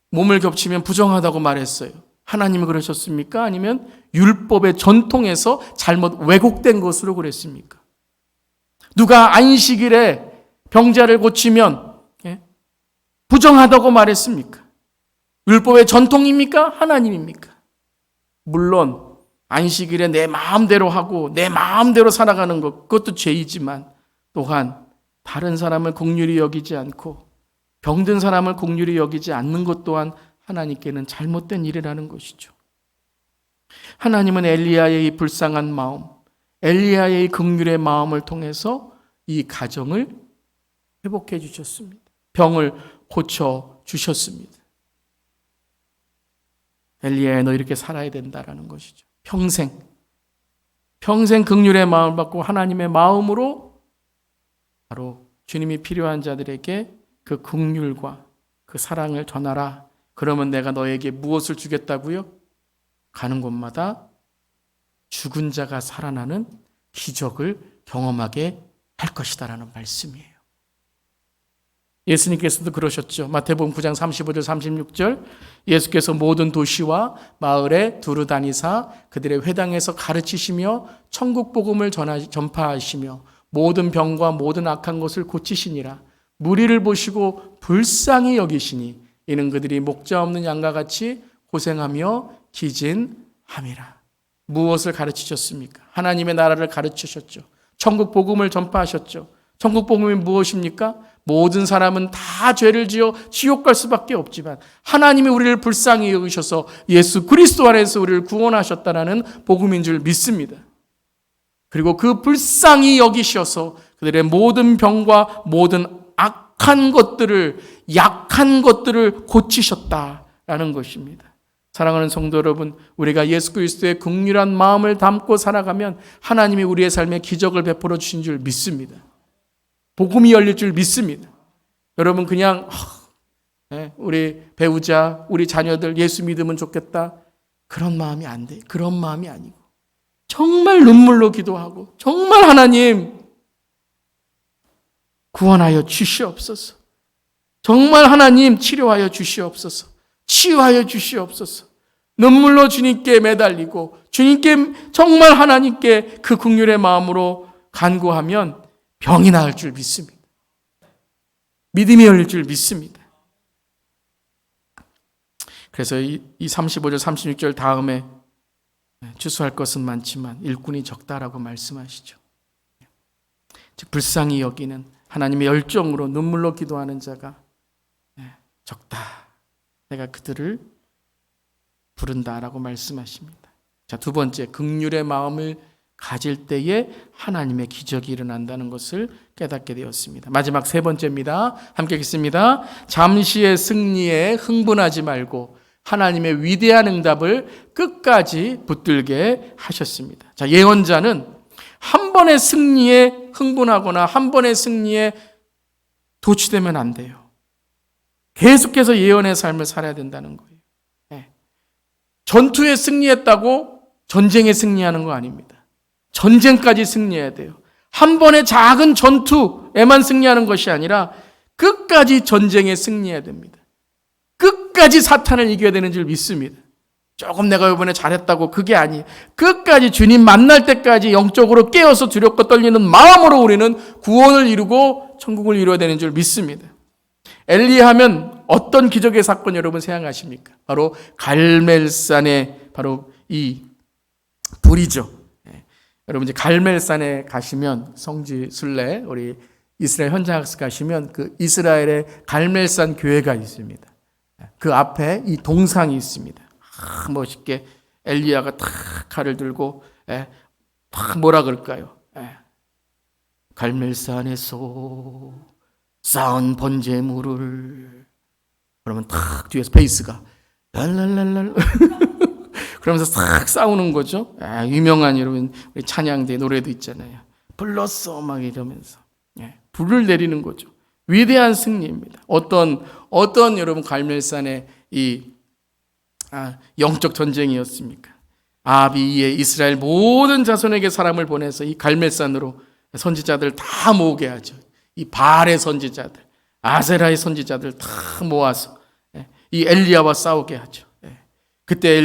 몸을 겹치면 부정하다고 말했어요? 하나님이 그러셨습니까? 아니면 율법의 전통에서 잘못 왜곡된 것으로 그랬습니까? 누가 안식일에 병자를 고치면 부정하다고 말했습니까? 율법의 전통입니까? 하나님입니까? 물론 안식일에 내 마음대로 하고 내 마음대로 살아가는 것, 그것도 죄이지만 또한 다른 사람을 긍휼히 여기지 않고 병든 사람을 긍휼히 여기지 않는 것 또한 하나님께는 잘못된 일이라는 것이죠. 하나님은 엘리야의 이 불쌍한 마음, 엘리야의 이 긍휼의 마음을 통해서 이 가정을 회복해 주셨습니다. 병을 고쳐 주셨습니다. 엘리야야, 너 이렇게 살아야 된다라는 것이죠. 평생 긍휼의 마음을 받고 하나님의 마음으로 바로 주님이 필요한 자들에게 그 긍휼과 그 사랑을 전하라. 그러면 내가 너에게 무엇을 주겠다고요? 가는 곳마다 죽은 자가 살아나는 기적을 경험하게 할 것이다라는 말씀이에요. 예수님께서도 그러셨죠. 마태복음 9장 35절 36절, 예수께서 모든 도시와 마을에 두루 다니사 그들의 회당에서 가르치시며 천국 복음을 전파하시며 모든 병과 모든 악한 것을 고치시니라. 무리를 보시고 불쌍히 여기시니 이는 그들이 목자 없는 양과 같이 고생하며 기진함이라. 무엇을 가르치셨습니까? 하나님의 나라를 가르치셨죠. 천국 복음을 전파하셨죠. 천국 복음이 무엇입니까? 모든 사람은 다 죄를 지어 지옥 갈 수밖에 없지만 하나님이 우리를 불쌍히 여기셔서 예수 그리스도 안에서 우리를 구원하셨다는 복음인 줄 믿습니다. 그리고 그 불쌍히 여기셔서 그들의 모든 병과 모든 악한 것들을, 약한 것들을 고치셨다라는 것입니다. 사랑하는 성도 여러분, 우리가 예수 그리스도의 긍휼한 마음을 담고 살아가면 하나님이 우리의 삶에 기적을 베풀어 주신 줄 믿습니다. 복음이 열릴 줄 믿습니다. 여러분 그냥 우리 배우자, 우리 자녀들 예수 믿으면 좋겠다, 그런 마음이 안 돼요. 그런 마음이 아니고 정말 눈물로 기도하고 정말 하나님 구원하여 주시옵소서. 정말 하나님 치료하여 주시옵소서. 치유하여 주시옵소서. 눈물로 주님께 매달리고 주님께 정말 하나님께 그 긍휼의 마음으로 간구하면 병이 나을 줄 믿습니다. 믿음이 열릴 줄 믿습니다. 그래서 이 35절 36절 다음에 추수할 것은 많지만 일꾼이 적다라고 말씀하시죠. 즉 불쌍히 여기는 하나님의 열정으로 눈물로 기도하는 자가 적다. 내가 그들을 부른다라고 말씀하십니다. 자, 두 번째, 긍휼의 마음을 가질 때에 하나님의 기적이 일어난다는 것을 깨닫게 되었습니다. 마지막 세 번째입니다. 함께 읽겠습니다. 잠시의 승리에 흥분하지 말고 하나님의 위대한 응답을 끝까지 붙들게 하셨습니다. 자, 예언자는 한 번의 승리에 흥분하거나 한 번의 승리에 도취되면 안 돼요. 계속해서 예언의 삶을 살아야 된다는 거예요. 전투에 승리했다고 전쟁에 승리하는 거 아닙니다. 전쟁까지 승리해야 돼요. 한 번의 작은 전투에만 승리하는 것이 아니라 끝까지 전쟁에 승리해야 됩니다. 끝까지 사탄을 이겨야 되는 줄 믿습니다. 조금 내가 이번에 잘했다고 그게 아니에요. 끝까지 주님 만날 때까지 영적으로 깨어서 두렵고 떨리는 마음으로 우리는 구원을 이루고 천국을 이루어야 되는 줄 믿습니다. 엘리야 하면 어떤 기적의 사건 여러분 생각하십니까? 바로 갈멜산의 바로 이 불이죠. 여러분 이제 갈멜산에 가시면 성지 순례 우리 이스라엘 현장학습 가시면 그 이스라엘의 갈멜산 교회가 있습니다. 그 앞에 이 동상이 있습니다. 멋있게 엘리야가 탁 칼을 들고 탁 뭐라 그럴까요? 갈멜산에서 쌓은 번제물을, 그러면 탁 뒤에서 베이스가 랄랄랄랄 그러면서 싹 싸우는 거죠. 유명한 여러분 우리 찬양대 노래도 있잖아요. 불렀어 막 이러면서 불을 내리는 거죠. 위대한 승리입니다. 어떤 여러분 갈멜산의 이 영적 전쟁이었습니까? 아합이 이에 이스라엘 모든 자손에게 사람을 보내서 이 갈멜산으로 선지자들 다 모으게 하죠. 이 바알의 선지자들, 아세라의 선지자들 다 모아서 이 엘리야와 싸우게 하죠. 그때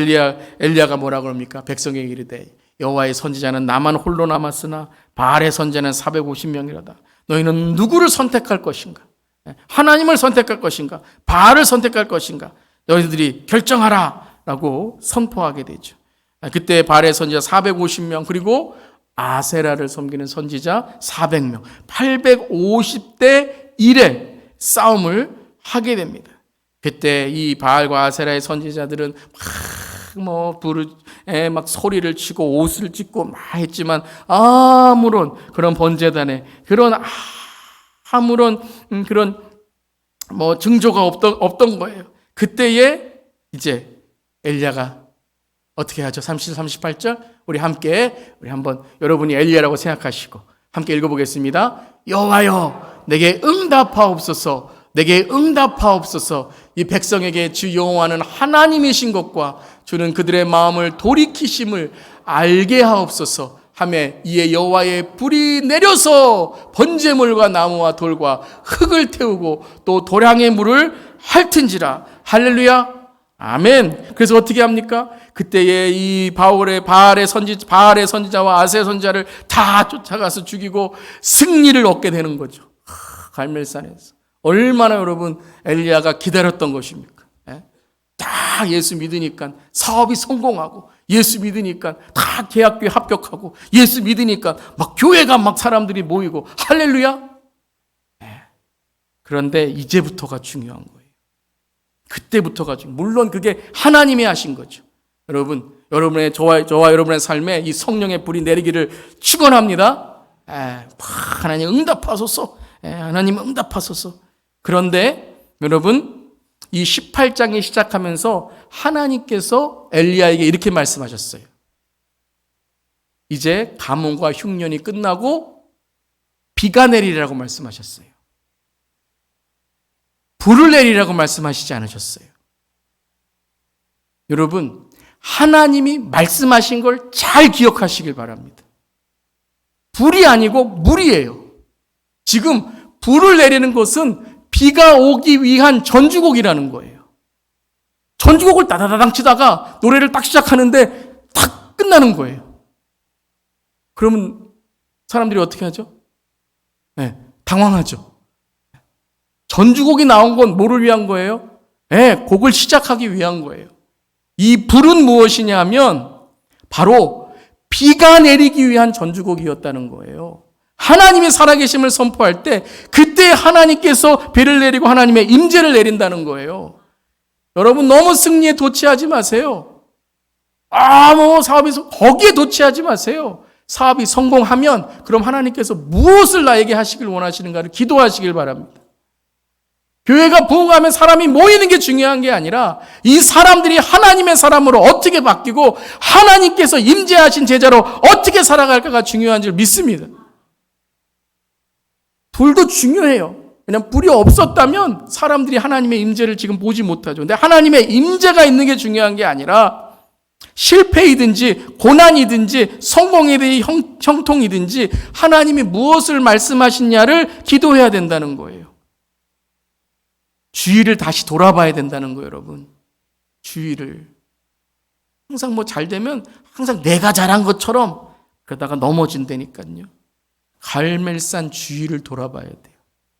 엘리야가 뭐라 그럽니까? 백성에게 이르되 여호와의 선지자는 나만 홀로 남았으나 바알의 선지자는 450명이라다. 너희는 누구를 선택할 것인가? 하나님을 선택할 것인가? 바알을 선택할 것인가? 너희들이 결정하라 라고 선포하게 되죠. 그때 바알의 선지자 450명 그리고 아세라를 섬기는 선지자 400명 850대 1의 싸움을 하게 됩니다. 그때 이 바알과 아세라의 선지자들은 막 소리를 치고 옷을 찢고 막 했지만 아무런 그런 번제단에 그런 아무런 그런 증조가 없던 거예요. 그때에 이제 엘리야가 어떻게 하죠? 37, 38절 우리 한번 여러분이 엘리야라고 생각하시고 함께 읽어보겠습니다. 여호와여 내게 응답하옵소서. 내게 응답하옵소서. 이 백성에게 주 여호와는 하나님이신 것과 주는 그들의 마음을 돌이키심을 알게 하옵소서 하며 이에 여호와의 불이 내려서 번제물과 나무와 돌과 흙을 태우고 또 도량의 물을 핥은지라. 할렐루야. 아멘. 그래서 어떻게 합니까? 그때에 이 바알의 선지자와 아세 선지자를 다 쫓아가서 죽이고 승리를 얻게 되는 거죠. 갈멜산에서. 얼마나 여러분 엘리야가 기다렸던 것입니까? 다 예수 믿으니까 사업이 성공하고 예수 믿으니까 다 계약교회 합격하고 예수 믿으니까 막 교회가 막 사람들이 모이고 할렐루야. 그런데 이제부터가 중요한 거예요. 그때부터가 중요해요. 물론 그게 하나님이 하신 거죠. 여러분 저와 여러분의 삶에 이 성령의 불이 내리기를 축원합니다. 하나님 응답하소서. 하나님 응답하소서. 그런데 여러분, 이 18장이 시작하면서 하나님께서 엘리야에게 이렇게 말씀하셨어요. 이제 가뭄과 흉년이 끝나고 비가 내리라고 말씀하셨어요. 불을 내리라고 말씀하시지 않으셨어요. 여러분, 하나님이 말씀하신 걸 잘 기억하시길 바랍니다. 불이 아니고 물이에요. 지금 불을 내리는 것은 비가 오기 위한 전주곡이라는 거예요. 전주곡을 따다다당 치다가 노래를 딱 시작하는데 딱 끝나는 거예요. 그러면 사람들이 어떻게 하죠? 당황하죠. 전주곡이 나온 건 뭐를 위한 거예요? 곡을 시작하기 위한 거예요. 이 불은 무엇이냐면 바로 비가 내리기 위한 전주곡이었다는 거예요. 하나님의 살아계심을 선포할 때 그때 하나님께서 비를 내리고 하나님의 임재를 내린다는 거예요. 여러분, 너무 승리에 도취하지 마세요. 사업이 거기에 도취하지 마세요. 사업이 성공하면 그럼 하나님께서 무엇을 나에게 하시길 원하시는가를 기도하시길 바랍니다. 교회가 부흥하면 사람이 모이는 게 중요한 게 아니라 이 사람들이 하나님의 사람으로 어떻게 바뀌고 하나님께서 임재하신 제자로 어떻게 살아갈까가 중요한 줄 믿습니다. 불도 중요해요. 그냥 불이 없었다면 사람들이 하나님의 임재를 지금 보지 못하죠. 근데 하나님의 임재가 있는 게 중요한 게 아니라 실패이든지 고난이든지 성공이든지 형통이든지 하나님이 무엇을 말씀하시냐를 기도해야 된다는 거예요. 주의를 다시 돌아봐야 된다는 거예요, 여러분. 주의를. 항상 잘 되면 항상 내가 잘한 것처럼 그러다가 넘어진다니까요. 갈멜산 주위를 돌아봐야 돼요.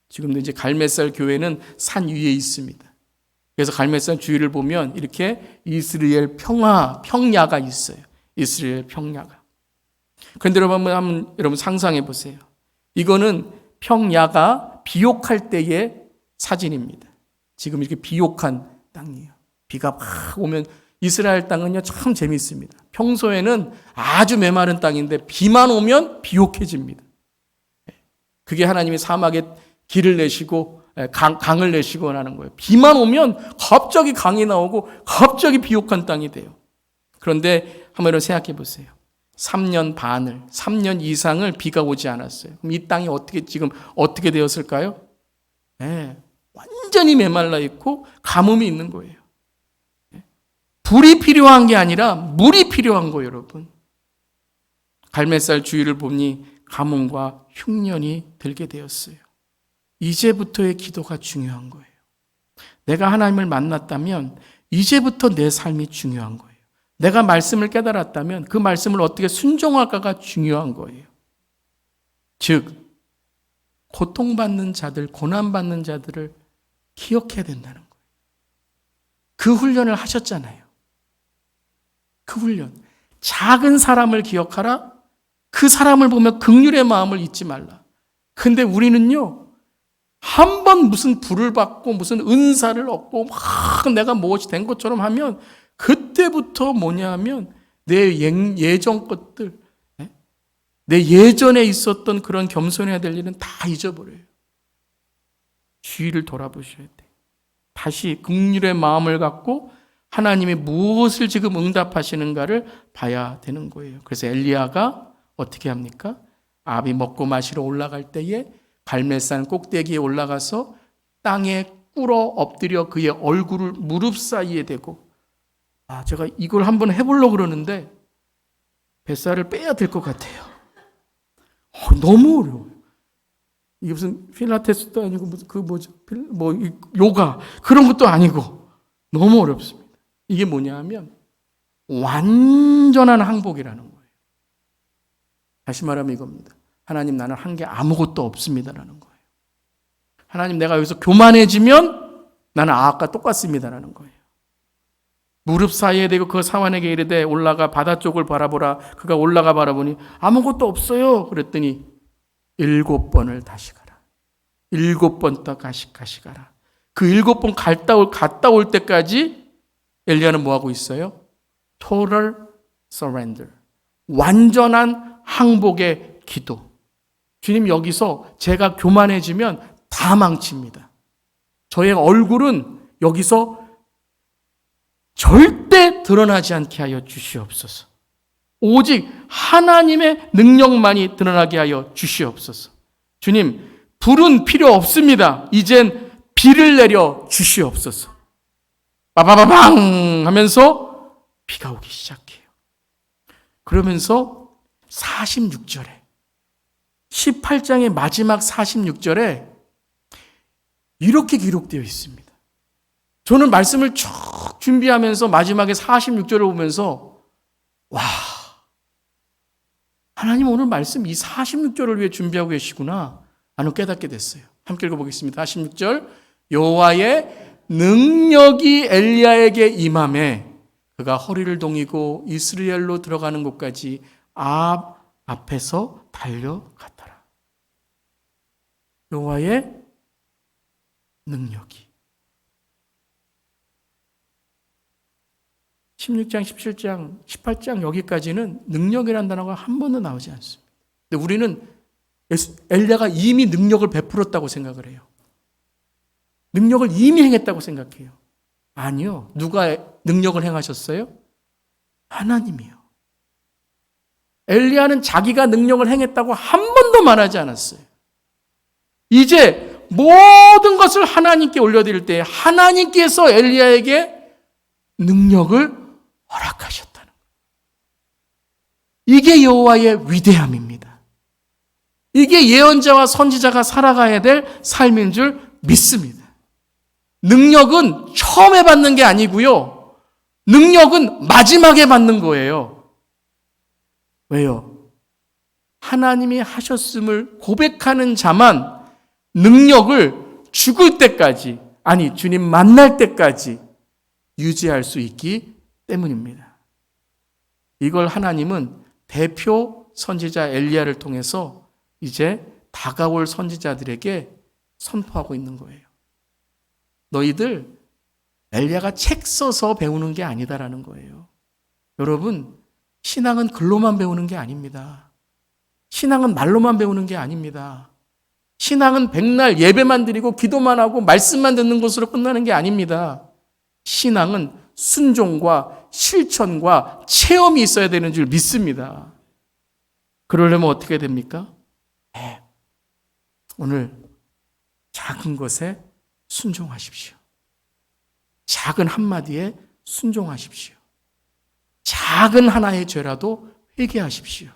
지금도 이제 갈멜산 교회는 산 위에 있습니다. 그래서 갈멜산 주위를 보면 이렇게 이스라엘 평야가 있어요. 이스라엘 평야가. 그런데 여러분 상상해 보세요. 이거는 평야가 비옥할 때의 사진입니다. 지금 이렇게 비옥한 땅이에요. 비가 막 오면 이스라엘 땅은요 참 재밌습니다. 평소에는 아주 메마른 땅인데 비만 오면 비옥해집니다. 그게 하나님이 사막에 길을 내시고 강을 내시고 하는 거예요. 비만 오면 갑자기 강이 나오고 갑자기 비옥한 땅이 돼요. 그런데 한번 생각해 보세요. 3년 이상을 비가 오지 않았어요. 그럼 이 땅이 어떻게 되었을까요? 완전히 메말라 있고 가뭄이 있는 거예요. 불이 필요한 게 아니라 물이 필요한 거예요, 여러분. 갈멜살 주위를 보니 가뭄과 흉년이 들게 되었어요. 이제부터의 기도가 중요한 거예요. 내가 하나님을 만났다면 이제부터 내 삶이 중요한 거예요. 내가 말씀을 깨달았다면 그 말씀을 어떻게 순종할까가 중요한 거예요. 즉, 고통받는 자들, 고난받는 자들을 기억해야 된다는 거예요. 그 훈련을 하셨잖아요. 그 훈련. 작은 사람을 기억하라. 그 사람을 보면 긍휼의 마음을 잊지 말라. 근데 우리는요, 한 번 무슨 불을 받고 무슨 은사를 얻고 막 내가 무엇이 된 것처럼 하면 그때부터 뭐냐면 내 예전 것들, 내 예전에 있었던 그런 겸손해야 될 일은 다 잊어버려요. 주의를 돌아보셔야 돼요. 다시 긍휼의 마음을 갖고 하나님이 무엇을 지금 응답하시는가를 봐야 되는 거예요. 그래서 엘리야가 어떻게 합니까? 아합이 먹고 마시러 올라갈 때에 갈멜산 꼭대기에 올라가서 땅에 꿇어 엎드려 그의 얼굴을 무릎 사이에 대고, 제가 이걸 한번 해보려고 그러는데 뱃살을 빼야 될 것 같아요. 너무 어려워요. 이게 무슨 필라테스도 아니고 무슨 요가 그런 것도 아니고 너무 어렵습니다. 이게 뭐냐 하면 완전한 항복이라는 거예요. 다시 말하면 이겁니다. 하나님, 나는 한 게 아무것도 없습니다라는 거예요. 하나님, 내가 여기서 교만해지면 나는 아합과 똑같습니다라는 거예요. 무릎 사이에 대고 그 사환에게 이르되 올라가 바다 쪽을 바라보라. 그가 올라가 바라보니 아무것도 없어요. 그랬더니 7번을 다시 가라. 7번 더 다시 가라. 그 7번 갔다 올 때까지 엘리야는 뭐하고 있어요? 토를 surrender. 완전한 항복의 기도. 주님, 여기서 제가 교만해지면 다 망칩니다. 저의 얼굴은 여기서 절대 드러나지 않게 하여 주시옵소서. 오직 하나님의 능력만이 드러나게 하여 주시옵소서. 주님, 불은 필요 없습니다. 이젠 비를 내려 주시옵소서. 빠바바방 하면서 비가 오기 시작해요. 그러면서 46절에 18장의 마지막 46절에 이렇게 기록되어 있습니다. 저는 말씀을 쭉 준비하면서 마지막에 46절을 보면서 와, 하나님 오늘 말씀 이 46절을 위해 준비하고 계시구나 하는 깨닫게 됐어요. 함께 읽어보겠습니다. 46절, 여호와의 능력이 엘리야에게 임함에 그가 허리를 동이고 이스라엘로 들어가는 곳까지 앞에서 달려갔더라. 여호와의 능력이 16장, 17장, 18장 여기까지는 능력이라는 단어가 한 번도 나오지 않습니다. 근데 우리는 엘리야가 이미 능력을 베풀었다고 생각을 해요. 능력을 이미 행했다고 생각해요. 아니요. 누가 능력을 행하셨어요? 하나님이요. 엘리야는 자기가 능력을 행했다고 한 번도 말하지 않았어요. 이제 모든 것을 하나님께 올려드릴 때 하나님께서 엘리야에게 능력을 허락하셨다는 거예요. 이게 여호와의 위대함입니다. 이게 예언자와 선지자가 살아가야 될 삶인 줄 믿습니다. 능력은 처음에 받는 게 아니고요. 능력은 마지막에 받는 거예요. 왜요? 하나님이 하셨음을 고백하는 자만 능력을 죽을 때까지, 아니 주님 만날 때까지 유지할 수 있기 때문입니다. 이걸 하나님은 대표 선지자 엘리야를 통해서 이제 다가올 선지자들에게 선포하고 있는 거예요. 너희들 엘리야가 책 써서 배우는 게 아니다라는 거예요. 여러분, 신앙은 글로만 배우는 게 아닙니다. 신앙은 말로만 배우는 게 아닙니다. 신앙은 백날 예배만 드리고 기도만 하고 말씀만 듣는 것으로 끝나는 게 아닙니다. 신앙은 순종과 실천과 체험이 있어야 되는 줄 믿습니다. 그러려면 어떻게 됩니까? 오늘 작은 것에 순종하십시오. 작은 한마디에 순종하십시오. 작은 하나의 죄라도 회개하십시오.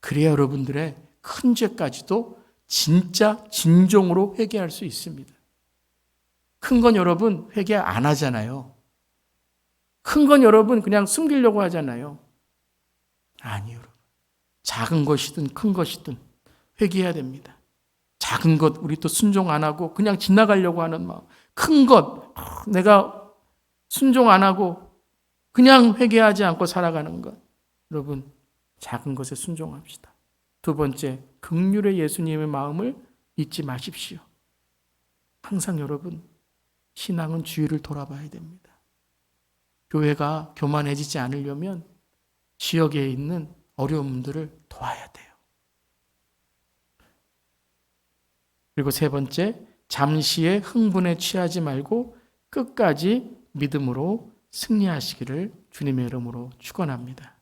그래야 여러분들의 큰 죄까지도 진짜 진정으로 회개할 수 있습니다. 큰 건 여러분 회개 안 하잖아요. 큰 건 여러분 그냥 숨기려고 하잖아요. 아니요, 여러분. 작은 것이든 큰 것이든 회개해야 됩니다. 작은 것 우리 또 순종 안 하고 그냥 지나가려고 하는 마음. 큰 것 내가 순종 안 하고 그냥 회개하지 않고 살아가는 것. 여러분 작은 것에 순종합시다. 두 번째, 긍휼의 예수님의 마음을 잊지 마십시오. 항상 여러분 신앙은 주위를 돌아봐야 됩니다. 교회가 교만해지지 않으려면 지역에 있는 어려운 분들을 도와야 돼요. 그리고 세 번째, 잠시의 흥분에 취하지 말고 끝까지 믿음으로 승리하시기를 주님의 이름으로 축원합니다.